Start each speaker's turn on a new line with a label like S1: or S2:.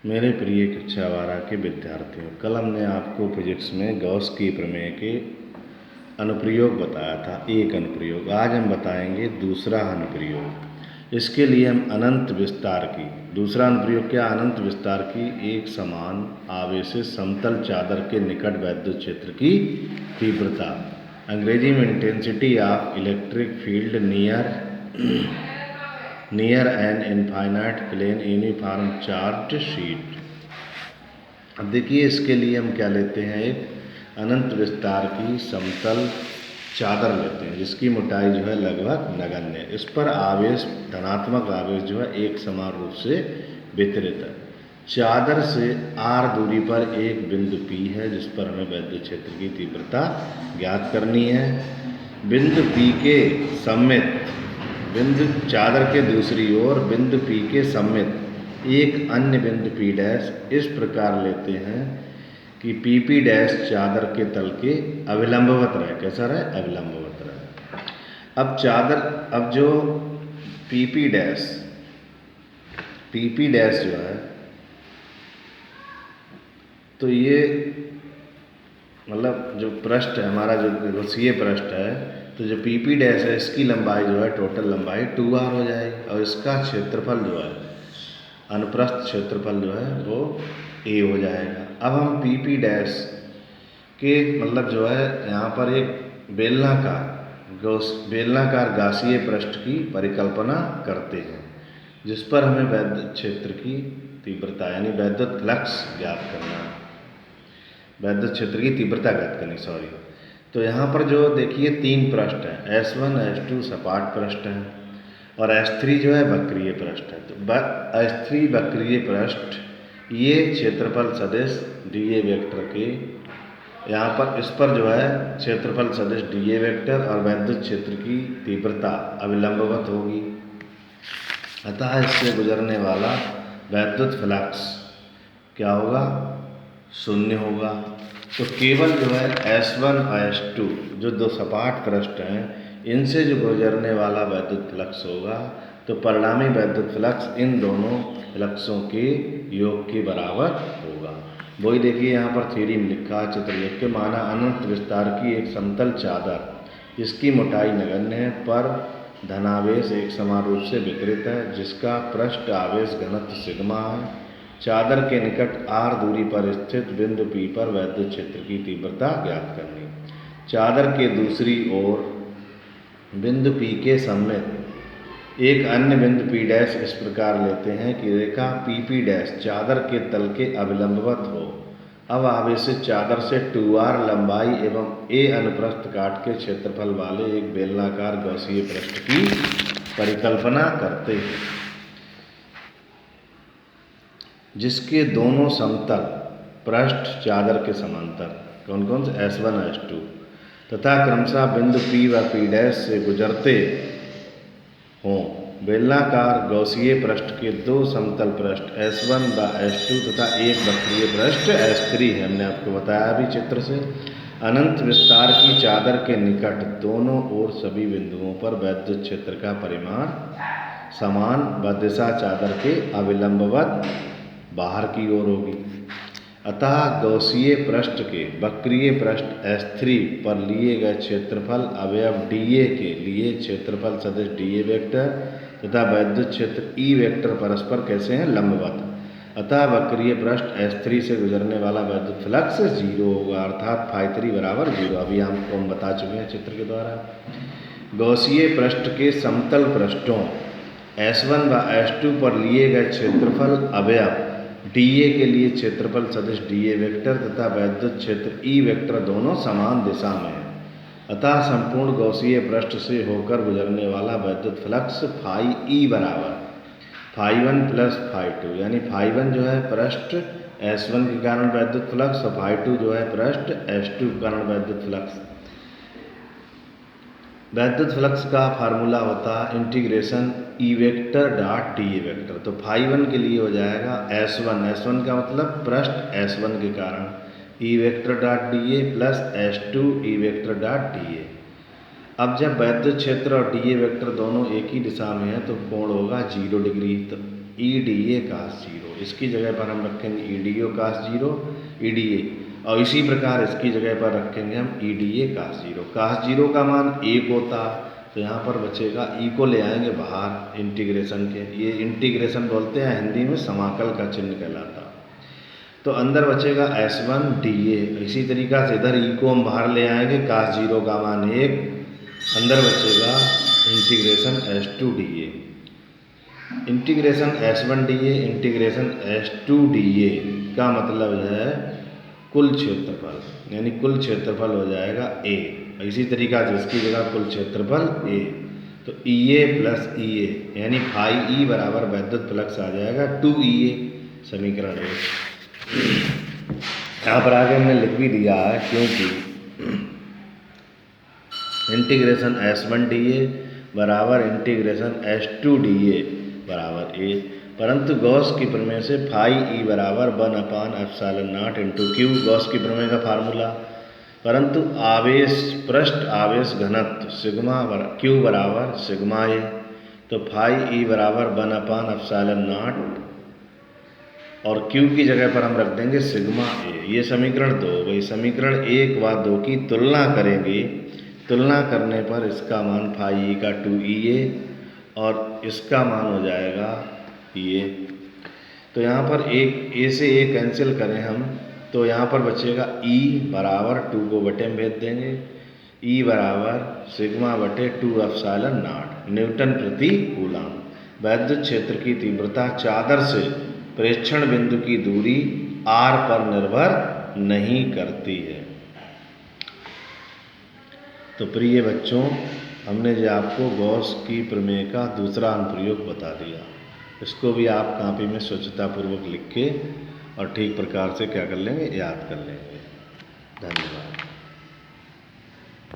S1: मेरे प्रिय कक्षा 12 के विद्यार्थियों, कल हमने आपको फिजिक्स में गॉस की प्रमेय के अनुप्रयोग बताया था, एक अनुप्रयोग। आज हम बताएंगे दूसरा अनुप्रयोग। इसके लिए हम अनंत विस्तार की, दूसरा अनुप्रयोग क्या, अनंत विस्तार की एक समान आवेशित समतल चादर के निकट वैद्युत क्षेत्र की तीव्रता, अंग्रेजी में intensity of electric field near an infinite plane uniform charge sheet. अब देखिए, इसके लिए हम क्या लेते हैं, एक अनंत विस्तार की समतल चादर लेते हैं जिसकी मोटाई जो है लगभग नगण्य। इस पर आवेश, धनात्मक आवेश जो है एक समान रूप से वितरित है। चादर से r दूरी पर एक बिंदु P है जिस पर हमें वैद्युत क्षेत्र की तीव्रता ज्ञात करनी है। बिंदु P के सममित, बिंदु चादर के दूसरी ओर बिंदु P के सममित एक अन्य बिंदु P डैश इस प्रकार लेते हैं कि PP डैश चादर के तल के अविलंबवत रहे। कैसा रहे? अविलंबवत रहे। अब जो PP डैश जो है, तो ये मतलब जो पृष्ठ है हमारा, जो गोसीय पृष्ठ है, तो जो PP डैश है इसकी लंबाई जो है, टोटल लंबाई 2r हो जाएगी और इसका क्षेत्रफल जो है, अनुप्रस्थ क्षेत्रफल जो है वो a हो जाएगा। अब हम PP डैश के मतलब जो है यहाँ पर एक बेलनाकार गासीय पृष्ठ की परिकल्पना करते हैं जिस पर हमें वैद्युत क्षेत्र की तीव्रता यानी वैद्युत फ्लक्स ज्ञात करना है, वैद्युत क्षेत्र की तीव्रता ज्ञात करनी, सॉरी। तो यहाँ पर जो देखिए तीन पृष्ठ हैं, S1 S2 सपाट पृष्ठ है और S3 जो है वक्रीय पृष्ठ है। तो S3 वक्रीय पृष्ठ ये क्षेत्रफल सदिश dA वेक्टर के, यहाँ पर इस पर जो है क्षेत्रफल सदिश dA वेक्टर और वैद्युत क्षेत्र की तीव्रता अविलंबवत होगी, अतः इससे गुजरने वाला वैद्युत फ्लक्स क्या होगा? शून्य होगा। तो केवल जो है S1 और S2 जो दो सपाट पृष्ठ हैं, इनसे जो गुजरने वाला वैद्युत फ्लक्स होगा, तो परिणामी वैद्युत फ्लक्स इन दोनों फ्लक्सों के योग के बराबर होगा। वही देखिए यहाँ पर थ्योरी में लिखा, चित्र लिख के, माना अनंत विस्तार की एक समतल चादर जिसकी मोटाई नगण्य है पर धनावेश एक समान रूप से वितरित है, जिसका पृष्ठ आवेश घनत्व सिग्मा है। चादर के निकट r दूरी पर स्थित बिंदु P पर वैद्युत क्षेत्र की तीव्रता ज्ञात करनी। चादर के दूसरी ओर बिंदु P के सममित एक अन्य बिंदु P डैश इस प्रकार लेते हैं कि रेखा PP डैश चादर के तल के अविलंबवत हो। अब आवेशित चादर से 2r लंबाई एवं a अनुप्रस्थ काट के क्षेत्रफल वाले एक बेलनाकार गॉसीय पृष्ठ की परिकल्पना करते हैं जिसके दोनों समतल पृष्ठ चादर के समांतर, कौन कौन से, S1 S2, तथा क्रमशः बिंदु P व P डैश से गुजरते हों। बेलनाकार गॉसीय पृष्ठ के दो समतल पृष्ठ S1 व S2 तथा एक वक्रीय पृष्ठ S3 है। हमने आपको बताया अभी चित्र से। अनंत विस्तार की चादर के निकट दोनों ओर सभी बिंदुओं पर वैद्युत क्षेत्र का परिमाण समान व दिशा चादर के अविलंबवत बाहर की ओर होगी। अतः गॉसीय पृष्ठ के वक्रीय पृष्ठ S3 पर लिए गए क्षेत्रफल अवयव dA के लिए क्षेत्रफल सदिश dA वेक्टर तथा वैद्युत क्षेत्र E वेक्टर परस्पर कैसे हैं? लंबवत। अतः वक्रीय पृष्ठ S3 से गुजरने वाला वैद्युत फ्लक्स 0 होगा, अर्थात φ3 बराबर 0। अभी हम बता चुके हैं चित्र के द्वारा। गॉसीय पृष्ठ के समतल पृष्ठों S1 व S2 पर लिए गए क्षेत्रफल अवयव dA के लिए क्षेत्रफल सदिश dA वेक्टर तथा वैद्युत क्षेत्र E वेक्टर दोनों समान दिशा में है। अतः संपूर्ण गॉसीय पृष्ठ से होकर गुजरने वाला वैद्युत फ्लक्स φE बराबर φ1 प्लस φ2, यानी φ1 जो है पृष्ठ S1 के कारण वैद्युत फ्लक्स और φ2 जो है पृष्ठ S2 के कारण वैद्युत फ्लक्स। वैद्युत फ्लक्स का फार्मूला होता है integration E vector dot dA vector. तो φ1 के लिए हो जाएगा S1 का मतलब पृष्ठ S1 के कारण E vector dot dA plus S2 E vector dot dA। अब जब वैद्युत क्षेत्र और dA वेक्टर दोनों एक ही दिशा में है तो कोण होगा 0 डिग्री। तो ई डी ए cos 0, इसकी जगह पर हम रखेंगे E D O cos 0 E D A, और इसी प्रकार इसकी जगह पर रखेंगे हम E D A cos 0। cos 0 का मान 1 होता, तो यहाँ पर बचेगा ई को ले आएंगे बाहर इंटीग्रेशन के, ये इंटीग्रेशन बोलते हैं हिंदी में, समाकल का चिन्ह कहलाता। तो अंदर बचेगा S1 dA, इसी तरीक़ा से इधर ई को हम बाहर ले आएंगे, cos 0 का मान 1, अंदर बचेगा integration S2 dA, integration S1 dA integration S2 dA का मतलब है कुल क्षेत्रफल, यानी कुल क्षेत्रफल हो जाएगा A। इसी तरीक़ा से इसकी जगह कुल क्षेत्रफल A, तो EA प्लस EA यानी फाई E बराबर वैद्युत फ्लक्स आ जाएगा 2EA, समीकरण 1। यहाँ पर आगे हमने लिख भी दिया है, क्योंकि इंटीग्रेशन S1 dA बराबर इंटीग्रेशन S2 dA बराबर A, परंतु गॉस की प्रमेय से फाई E बराबर 1/ε0 इंटू क्यू, गॉस की प्रमेय का फार्मूला। परंतु आवेश, पृष्ठ आवेश घनत्व सिग्मा क्यू बराबर सिग्मा ए, तो फाई ई बराबर 1/ε0 और क्यू की जगह पर हम रख देंगे सिग्मा ए। ये समीकरण 2 हो गई। समीकरण 1 व 2 की तुलना करेंगे, तुलना करने पर इसका मान फाई ई का 2EA और इसका मान हो जाएगा ये। तो यहाँ पर एक ए से ए कैंसिल करें हम, तो यहाँ पर बचेगा E बराबर 2 को बटे में भेज देंगे, E बराबर सिग्मा बटे 2ε0 न्यूटन प्रति कूलम। वैद्युत क्षेत्र की तीव्रता चादर से प्रेक्षण बिंदु की दूरी r पर निर्भर नहीं करती है। तो प्रिय बच्चों, हमने जो आपको गॉस की प्रमेय का दूसरा अनुप्रयोग बता दिया, इसको भी आप कापी में स्वच्छतापूर्वक लिख के और ठीक प्रकार से क्या कर लेंगे, याद कर लेंगे। धन्यवाद।